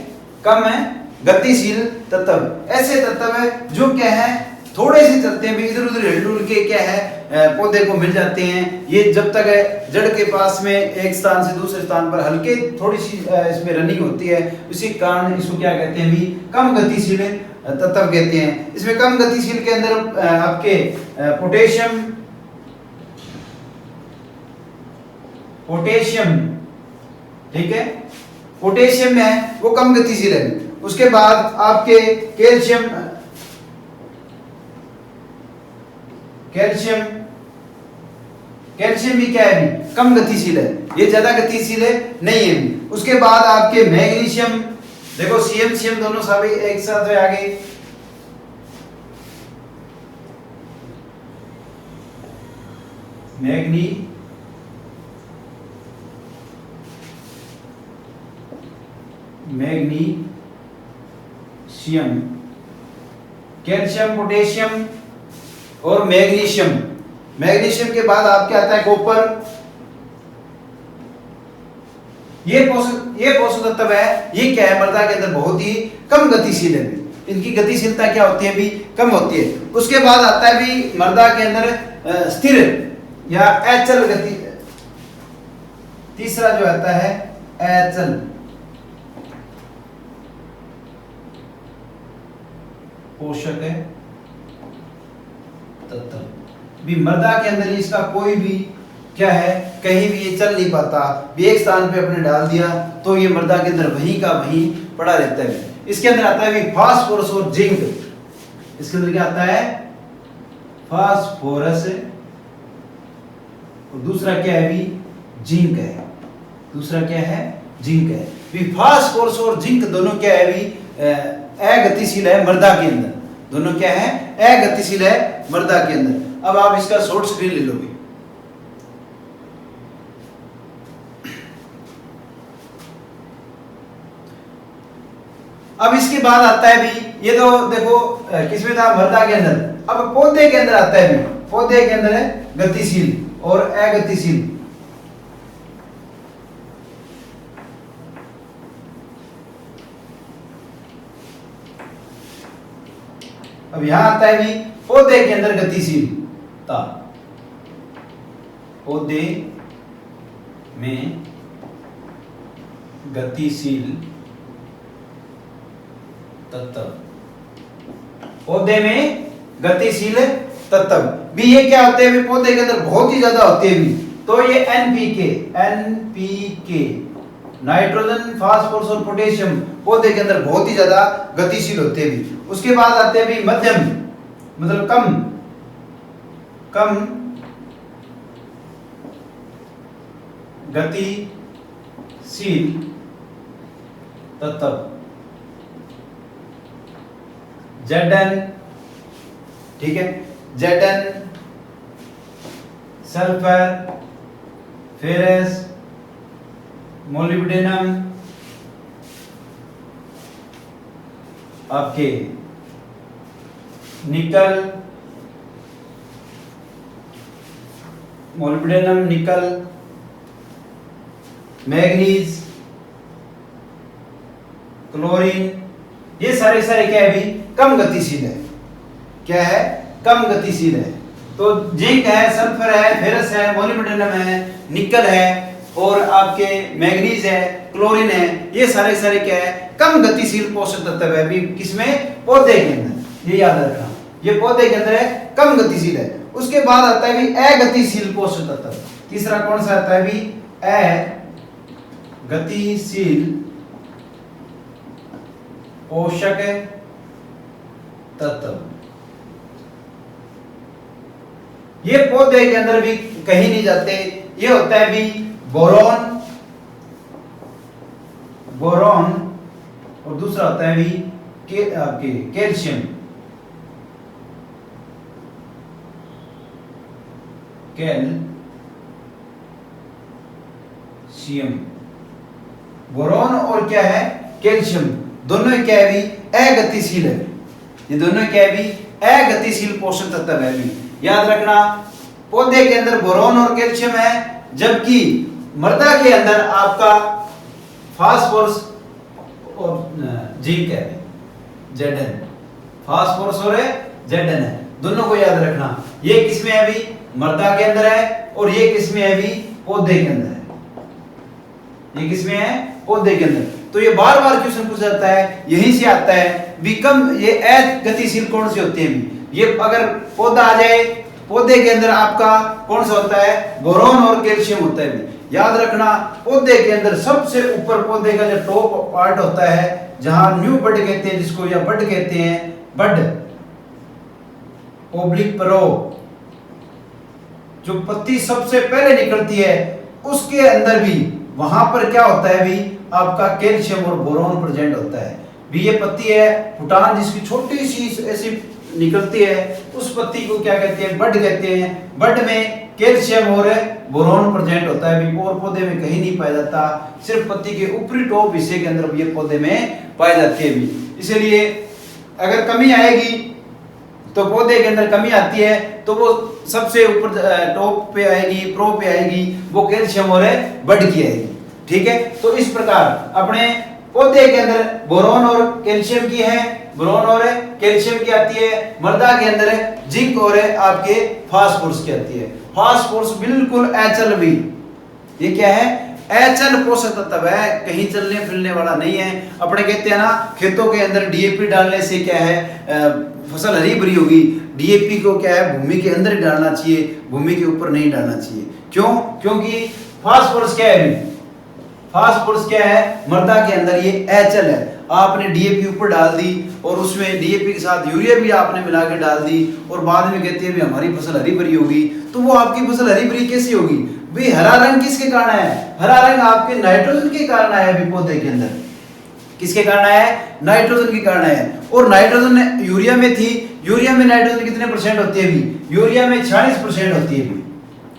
A: कम है गतिशील तत्व ऐसे तत्व है जो क्या है थोड़े से चलते हैं भी, इधर उधर हिल के क्या है पौधे को मिल जाते हैं। ये जब तक है जड़ के पास में एक स्थान से दूसरे स्थान पर हल्के थोड़ी सी इसमें रनिंग होती है, उसी कारण इसको क्या कहते हैं भी कम गतिशील तत्व कहते हैं। इसमें कम गतिशील के अंदर आपके पोटेशियम, ठीक है, पोटेशियम है वो कम गतिशील है। उसके बाद आपके कैल्शियम भी क्या है भी कम गतिशील है, ये ज्यादा गतिशील है नहीं है भी। उसके बाद आपके मैग्नीशियम, देखो सीएम दोनों सभी एक साथ है आगे। मैग्नीशियम, कैल्शियम, पोटेशियम और मैग्नीशियम के बाद आपके आता है कॉपर। ये पोषक तत्व है, ये क्या है मृदा के अंदर बहुत ही कम गतिशील है, इनकी गतिशीलता क्या होती है भी कम होती है। उसके बाद आता है भी मृदा के अंदर स्थिर या अचल गति। तीसरा जो आता है अचल पोषक है तत्व भी। मृदा के अंदर इसका कोई भी क्या है कहीं भी ये चल नहीं पाता भी, एक स्थान पे अपने डाल दिया तो ये मृदा के अंदर वहीं का वहीं पड़ा रहता है। इसके अंदर आता है भी फास्फोरस और जिंक। इसके अंदर क्या आता है फास्फोरस और दूसरा क्या है भी जिंक है। दूसरा क्या है जिंक है। भी फास्फोरस और जिंक दोनों क्या है भी अगतिशील है मृदा के अंदर, दोनों क्या है अगतिशील है मृदा के अंदर। अब आप इसका शॉर्ट स्क्रीन ले लोगे। अब इसके बाद आता है भी, ये तो देखो किसमें था मृदा के अंदर, अब पौधे के अंदर आता है भी, पौधे के अंदर है गतिशील और अगतिशील। अब यहां आता है भी पौधे के अंदर गतिशीलता, पौधे में गतिशील तत्व, पौधे में गतिशील तत्व भी ये क्या होते हैं भी पौधे के अंदर बहुत ही ज्यादा होते हैं भी, तो ये एनपीके नाइट्रोजन फास्फोरस और पोटेशियम पौधे के अंदर बहुत ही ज्यादा गतिशील होते हैं भी। उसके बाद आते हैं भी मध्यम मतलब कम गतिशील तत्व, Zn, ठीक है, Zn सल्फर, फेरस, मोलिब्डेनम, आपके निकल, मोलिब्डेनम, निकल, मैग्नीज, क्लोरीन, ये सारे क्या है भी कम गतिशील है, क्या है कम गतिशील है। तो जिंक है, सल्फर है, फेरस है, मोलिब्डेनम है, निकल है और आपके मैग्नीज है, क्लोरीन है, ये सारे क्या है कम गतिशील पोषक तत्व है भी किसमें पौधे के अंदर, ये याद रखना, ये पौधे के अंदर है कम गतिशील है। उसके बाद आता है भी अगतिशील पोषक तत्व, तीसरा कौन सा आता है भी अगतिशील पोषक तत्व। ये पौधे के अंदर भी कहीं नहीं जाते, ये होता है भी बोरॉन और दूसरा होता है भी आपके कैल्शियम, बोरॉन और क्या है कैल्शियम, दोनों क्या है भी अगतिशील है, ये दोनों क्या है भी अगतिशील पोषक तत्व है भी। याद रखना पौधे के अंदर बोरॉन और कैल्शियम है, जबकि मृदा के अंदर आपका फास्फोरस और जिंक है, Zn, फास्फोरस और Zn है, दोनों को याद रखना। ये किसमें है भी मृदा के अंदर है और ये किसमें है भी पौधे के अंदर है, ये किसमें है पौधे के अंदर। तो ये बार बार क्वेश्चन पूछा जाता है, यहीं से आता है भी कम ये अगतिशील कौन से होते हैं भी, ये अगर पौधा आ जाए पौधे के अंदर आपका कौन सा होता है बोरॉन और कैल्शियम होता है भी। याद रखना पौधे के अंदर सबसे ऊपर पौधे का जो टॉप पार्ट होता है जहां न्यू बड कहते हैं जिसको, या बड कहते हैं, बड ओब्लिक प्रो, जो पत्ती सबसे पहले निकलती है उसके अंदर भी वहां पर क्या होता है भी आपका कैल्शियम और बोरॉन प्रेजेंट होता है भी। ये पत्ती है फुटान जिसकी छोटी सी ऐसी निकलती है, उस पत्ती को क्या कहते हैं बड कहते हैं। बड में कैल्शियम और बोरॉन प्रेजेंट होता है भी, और पौधे में कहीं नहीं पाया जाता, सिर्फ पत्ती के ऊपरी टॉप हिस्से के अंदर ये पौधे में पाई जाती है भी। इसलिए अगर कमी आएगी तो पौधे के अंदर कमी आती है तो वो सबसे ऊपर टॉप पे आएगी, प्रो पे आएगी, वो कैल्शियम और बड की आएगी, ठीक है। तो इस प्रकार अपने पौधे के अंदर बोरॉन और कैल्शियम की है, बोरॉन और कैल्शियम की आती है, मृदा के अंदर जिंक और आपके फास्फोरस की आती है। फास्फोरस बिल्कुल अचल भी, ये क्या है अचल पोषक तत्व है, कहीं चलने फिरने वाला नहीं है। अपने कहते हैं ना खेतों के अंदर डीएपी डालने से क्या है फसल हरी भरी होगी, डीएपी को क्या है भूमि के अंदर ही डालना चाहिए, भूमि के ऊपर नहीं डालना चाहिए। क्यों? क्योंकि फास्फोरस क्या है फास्फोरस क्या है, मृदा के अंदर ये एचएल है। आपने डीएपी ऊपर डाल दी और उसमें डीएपी के साथ यूरिया भी आपने मिला के डाल दी और बाद में कहते हैं भी हमारी फसल हरी भरी होगी, तो वो आपकी फसल हरी भरी कैसी होगी भाई? हरा रंग किसके कारण है? हरा रंग आपके नाइट्रोजन के कारण आया अभी पौधे के अंदर। किसके कारण आया है? नाइट्रोजन के कारण आया है। और नाइट्रोजन यूरिया में थी, यूरिया में नाइट्रोजन कितने परसेंट होती है अभी? यूरिया में 46% होती है अभी।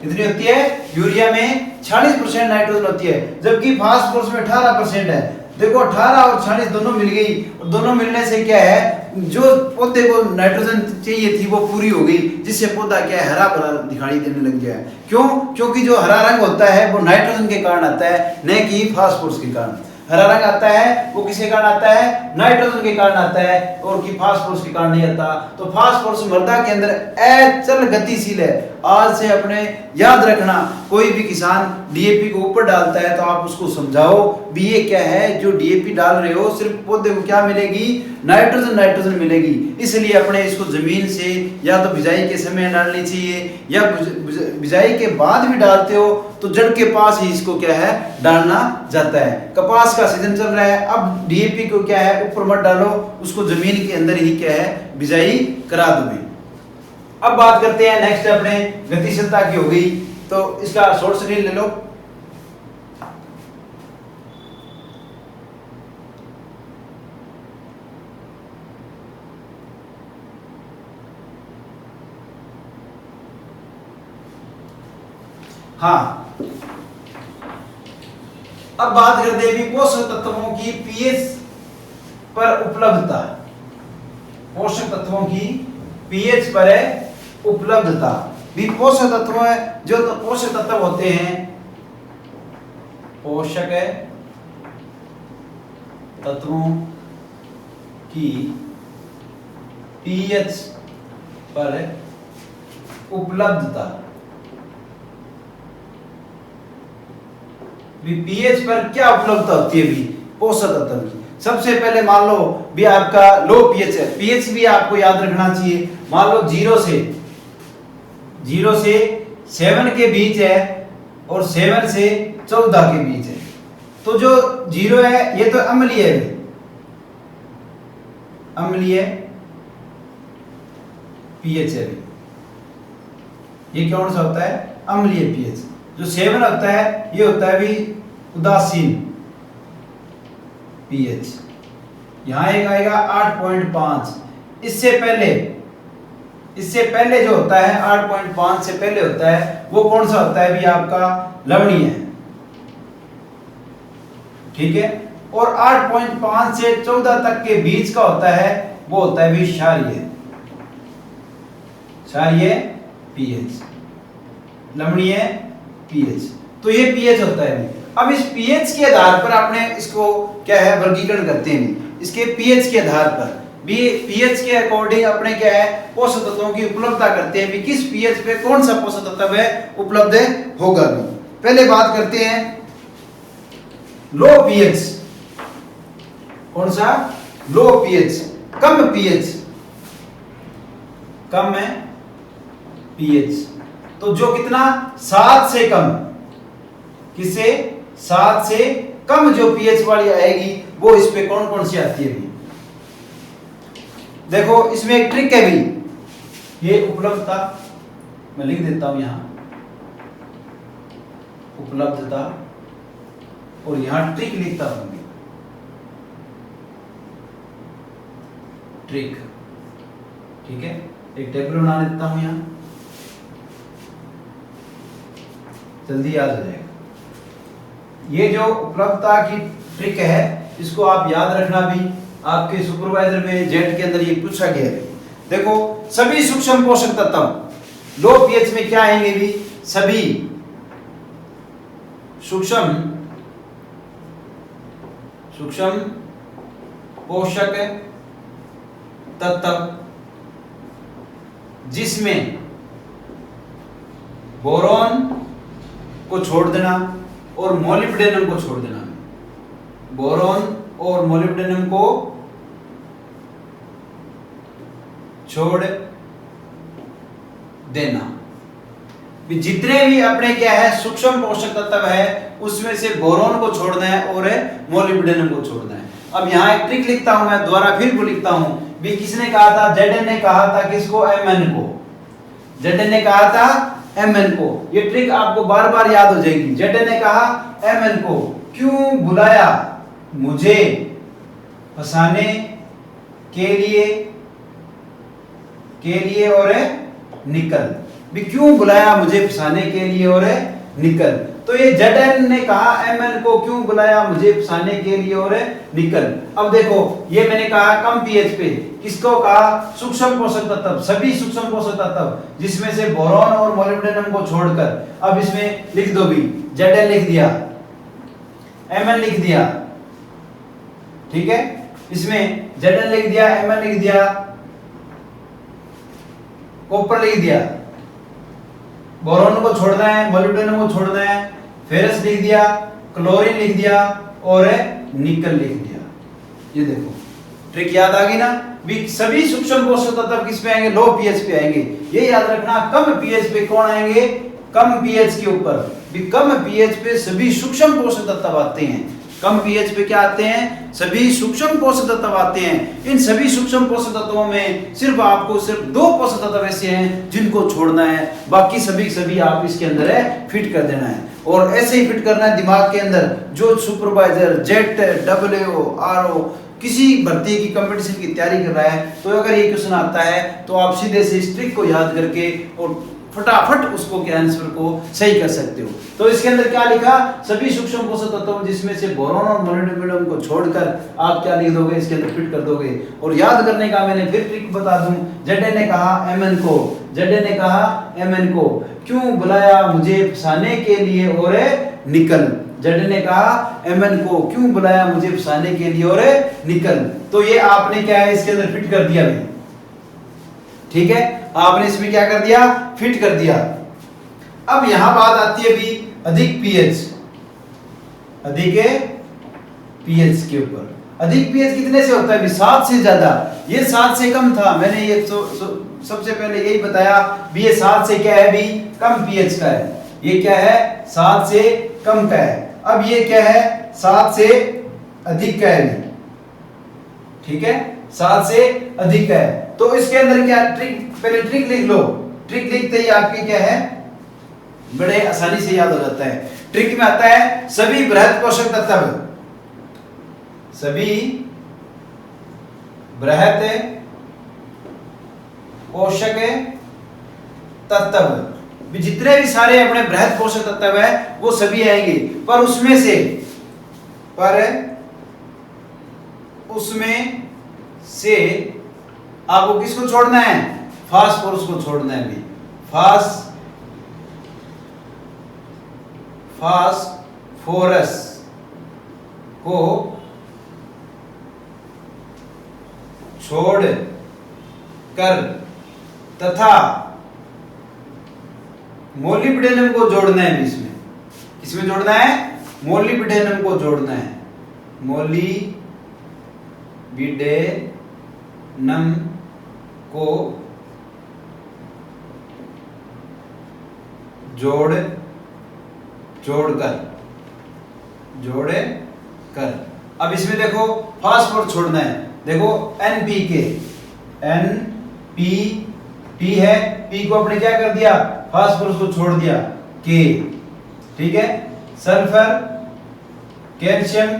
A: कितनी होती है? यूरिया में 46% नाइट्रोजन होती है, जबकि फास्फोरस में 18% है। देखो 18 और 46 दोनों मिल गई, और दोनों मिलने से क्या है, जो पौधे को नाइट्रोजन चाहिए थी वो पूरी हो गई, जिससे पौधा क्या है, हरा भरा दिखाई देने लग गया है। क्यों? क्योंकि जो हरा रंग होता है वो नाइट्रोजन के कारण आता है, न कि फास्फोरस के कारण। हरा रंग आता है वो किसके कारण आता है? नाइट्रोजन के कारण आता है, और कि फास्फोरस के कारण नहीं आता। तो फास्फोरस मृदा के अंदर अचल गतिशील है। आज से अपने याद रखना, कोई भी किसान डीएपी को ऊपर डालता है तो आप उसको समझाओ भी ये क्या है, जो डीएपी डाल रहे हो सिर्फ पौधे को क्या मिलेगी? नाइट्रोजन, नाइट्रोजन मिलेगी। इसलिए अपने इसको जमीन से या तो बिजाई के समय डालनी चाहिए, या बिजाई के बाद भी डालते हो तो जड़ के पास ही इसको क्या है, डालना जाता है। कपास का सीजन चल रहा है, अब डीएपी को क्या है, ऊपर मत डालो, उसको जमीन के अंदर ही क्या है, बिजाई करा दो। अब बात करते हैं नेक्स्ट अपने गतिशीलता की हो गई, तो इसका शॉर्ट स्क्रीन ले लो। हाँ, अब बात करते हैं भी पोषक तत्वों की पीएच पर उपलब्धता। पोषक तत्वों की पीएच पर है उपलब्धता। भी पोषक तत्व है, जो तो पोषक तत्व होते हैं, पोषक तत्वों की पीएच पर उपलब्धता। भी पीएच पर क्या उपलब्धता होती है भी पोषक तत्व की? सबसे पहले मान लो भी आपका लो पीएच है, पीएच भी आपको याद रखना चाहिए। मान लो 0 से 7 के बीच है और 7 से 14 के बीच है, तो जो 0 है ये तो अम्लीय है, अम्लीय पीएच है। ये कौन सा होता है? अम्लीय पीएच। जो 7 होता है ये होता है भी उदासीन पीएच। यहां एक आएगा 8.5। इससे पहले जो होता है 8.5 से पहले होता है वो कौन सा होता है भी? आपका लवणीय है, ठीक है। और 8.5 से 14 तक के बीच का होता है वो होता है भी क्षारीय पीएच, लवणीय पीएच। तो ये पीएच होता है। अब इस पीएच के आधार पर आपने इसको क्या है, वर्गीकरण करते हैं। इसके पीएच के आधार पर भी, पीएच के अकॉर्डिंग अपने क्या है, पोषक तत्वों की उपलब्धता करते हैं भी किस पीएच पे कौन सा पोषक तत्व है उपलब्ध होगा भी। पहले बात करते हैं लो पीएच। कौन सा? लो पीएच, कम पीएच, कम है पीएच। तो जो कितना? 7 से कम, किसे? 7 से कम जो पीएच वाली आएगी वो इस पे कौन कौन सी आती है भी? देखो इसमें एक ट्रिक है भी, ये उपलब्धता मैं लिख देता हूं यहां, उपलब्धता, और यहां ट्रिक लिखता हूं, ट्रिक, ठीक है। एक टेबल बना देता हूं यहां, जल्दी याद हो जाएगा। ये जो उपलब्धता की ट्रिक है इसको आप याद रखना भी, आपके सुपरवाइजर में जेट के अंदर ये पूछा गया है। देखो सभी सूक्ष्म पोषक तत्व लो पीएच में क्या आएंगे भी? सभी सूक्ष्म पोषक तत्व जिसमें बोरॉन को छोड़ देना और मोलिब्डेनम को छोड़ देना, बोरॉन और मोलिब्डेनम को छोड़ देना। जितने भी अपने क्या है सूक्ष्म पोषक तत्व है उसमें से बोरोन को छोड़ना है और मोलिब्डेनम को छोड़ना है। अब यहाँ एक ट्रिक लिखता हूं, मैं दोबारा फिर को लिखता हूं। भी किसने कहा था? Zn ने कहा था किसको? Mn को। Zn ने कहा था Mn को। ये ट्रिक आपको बार बार याद हो जाएगी। Zn ने कहा Mn को, क्यों बुलाया मुझे फंसाने के लिए और निकल। भी क्यों बुलाया मुझे फंसाने के लिए और निकल। तो ये Zn ने कहा Mn को, क्यों बुलाया मुझे फंसाने के लिए और निकल। अब देखो ये मैंने कहा कम पीएच पे, किसको कहा? सूक्ष्म पोषक तत्व, सभी सूक्ष्म पोषक तत्व जिसमें से बोरॉन और मोलिब्डेनम को छोड़कर। अब इसमें लिख दो भी, Zn लिख दिया, Mn लिख दिया, ठीक है। इसमें Zn लिख दिया, Mn लिख दिया, कॉपर लिख दिया, बोरॉन को छोड़ना है, मोलिब्डेनम को छोड़ना है, फेरस लिख दिया, क्लोरीन लिख दिया और निकल लिख दिया। ये देखो ट्रिक याद आ गई ना? भी सभी सूक्ष्म पोषक तत्व किस पे आएंगे? लो पीएच पे आएंगे। ये याद रखना, कम पीएच पे कौन आएंगे? कम पीएच के ऊपर। भी कम पीएच पे सभी सूक्ष्म पोषक तत्व आते हैं। कम पीएच पे क्या आते हैं? सभी सूक्ष्म पोषक तत्व आते हैं। इन सभी सूक्ष्म पोषक तत्वों में सिर्फ आपको सिर्फ 2 पोषक तत्व ऐसे हैं जिनको छोड़ना है, बाकी सभी आप इसके अंदर है फिट कर देना है। और ऐसे ही फिट करना है दिमाग के अंदर। जो सुपरवाइजर जेट डब्ल्यू आर ओ किसी भर्ती की कंपटीशन की तैयारी कर रहा है, तो अगर ये क्वेश्चन आता है तो आप सीधे से इस ट्रिक को याद करके और फटाफट उसको के आंसर को सही कर सकते हो। तो इसके अंदर क्या लिखा? सभी सूक्ष्म पोषक तत्व जिसमें से बोरॉन और मोलिब्डेनम को छोड़कर आप क्या लिख दोगे? इसके अंदर फिट कर दोगे। और याद करने का मैंने फिर ट्रिक बता दूं। Zn ने कहा Mn को, Zn ने कहा Mn को, क्यों बुलाया मुझे फंसाने के लिए और निकल। Zn ने कहा Mn को, क्यों बुलाया मुझे फंसाने के लिए और निकल। तो ये आपने क्या है इसके अंदर फिट कर दिया भाई, ठीक है। आपने इसमें क्या कर दिया? फिट कर दिया। अब यहां बात आती है भी अधिक पीएच, अधिक पीएच के ऊपर। अधिक पीएच कितने से होता है? 7 से ज्यादा। ये 7 से कम था, मैंने ये सबसे पहले यही बताया भी। ये 7 से क्या है भी? कम पीएच का है। ये क्या है? 7 से कम का है। अब ये क्या है? 7 से अधिक का है भी, ठीक है। 7 से अधिक का है। तो इसके अंदर क्या ट्रिक? पहले ट्रिक लिख लो। ट्रिक लिखते ही आपकी क्या है? बड़े आसानी से याद हो जाता है। ट्रिक में आता है सभी बृहत पोषक तत्व, सभी बृहत पोषक तत्व, जितने भी सारे अपने बृहत पोषक तत्व है वो सभी आएंगे। पर उसमें से आपको किसको छोड़ना है? फास्फोरस को छोड़ना है भी। फास्फोरस को छोड़ कर तथा मोलिब्डेनम को जोड़ना है। इसमें किसमें जोड़ना है? मोलिब्डेनम को जोड़ना है। मोलिब्डेनम को जोड़कर। अब इसमें देखो फास्फोरस छोड़ना है। देखो NPK, NP है, P को आपने क्या कर दिया? फास्फोरस को छोड़ दिया, K, ठीक है। सल्फर, कैल्शियम,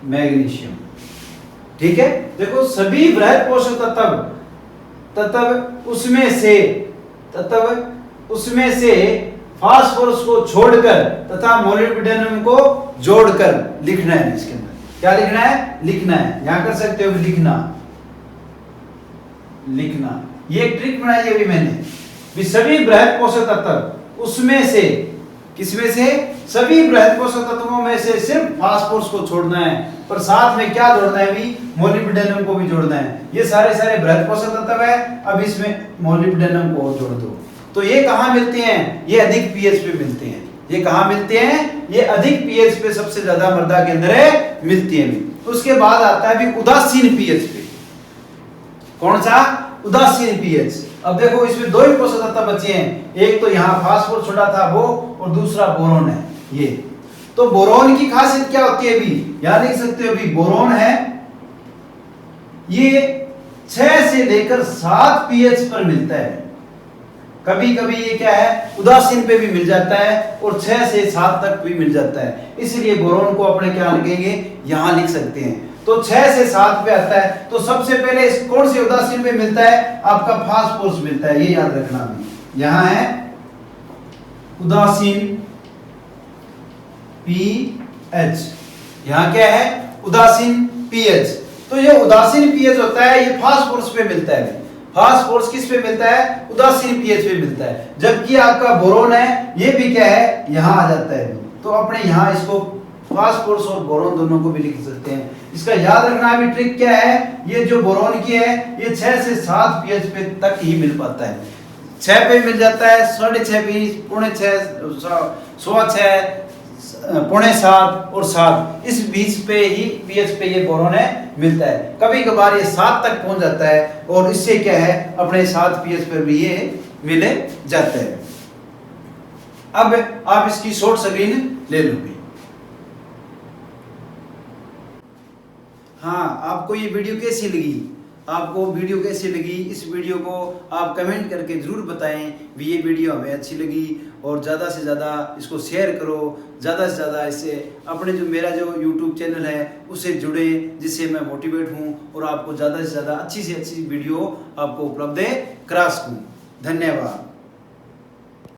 A: मैग्नीशियम, ठीक है। देखो सभी बृहत पोषक तत्व उसमें से फास्फोरस को छोड़कर तथा मोलिब्डेनम को जोड़कर लिखना है। इसके अंदर क्या लिखना है? लिखना है। यहां कर सकते हो लिखना। ये एक ट्रिक बनाई है अभी मैंने भी। सभी बृहत पोषक तत्व उसमें से, किसमें से? सभी बृहत पोषक तत्वों में से सिर्फ फास्फोरस को छोड़ना है, पर साथ में क्या जोड़ना है भी? मोलिब्डेनम को भी जोड़ना है। ये सारे बृहत पोषक तत्व है। अब इसमें मोलिब्डेनम को जोड़ दो। तो ये कहां मिलते हैं? ये अधिक पीएच पे मिलते हैं। ये कहां मिलते हैं? ये अधिक पीएच पे सबसे ज्यादा मृदा के अंदर मिलती है। उसके बाद आता है भी उदासीन पीएच पे। कौन सा? उदासीन पीएच। अब देखो इसमें 2 ही पोषक तत्व बचे हैं। एक तो यहाँ फास्फोरस छोड़ा था वो, और दूसरा बोरोन है ये। तो बोरोन की खासियत क्या होती है? अभी यहां लिख सकते हो, अभी बोरोन है ये 6 से लेकर 7 पीएच पर मिलता है। कभी कभी ये क्या है, उदासीन पे भी मिल जाता है और 6 से 7 तक भी मिल जाता है। इसलिए बोरोन को अपने क्या लिखेंगे, यहां लिख सकते हैं। तो 6 से 7 पे आता है। तो सबसे पहले कौन से उदासीन पे मिलता है? आपका फास्फोरस मिलता है, ये याद रखना। भी यहां है उदासीन पीएच, यहां क्या है, उदासीन पीएच। तो ये उदासीन पीएच होता है, ये फास्फोरस पे मिलता है। फास्फोरस किस पे मिलता है? उदासीन पीएच पे मिलता है। जबकि आपका बोरोन है, ये भी क्या है, यहां आ जाता है। तो अपने यहां इसको फास्फोरस और बोरोन दोनों को भी लिख सकते हैं। इसका याद रखना भी ट्रिक क्या है, ये जो बोरोन की है ये 6 से 7 पीएच पे तक ही मिल पाता है। 6 पे मिल जाता है, 6.5 भी, 6.5, 6.25, 6.25 और 7, इस बीच पे ही पीएच पे ये बोरोन है मिलता है। कभी कभार ये 7 तक पहुंच जाता है और इससे क्या है, अपने 7 पीएच पर भी ये मिले जाते हैं। अब आप इसकी शॉर्ट स्क्रीन ले लोगे। हाँ, आपको ये वीडियो कैसी लगी? आपको वीडियो कैसी लगी? इस वीडियो को आप कमेंट करके ज़रूर बताएं भी ये वीडियो हमें अच्छी लगी, और ज़्यादा से ज़्यादा इसको शेयर करो। ज़्यादा से ज़्यादा इससे अपने जो मेरा जो YouTube चैनल है उससे जुड़े, जिससे मैं मोटिवेट हूँ और आपको ज़्यादा से ज़्यादा अच्छी से अच्छी वीडियो आपको उपलब्ध करा सकूँ। धन्यवाद।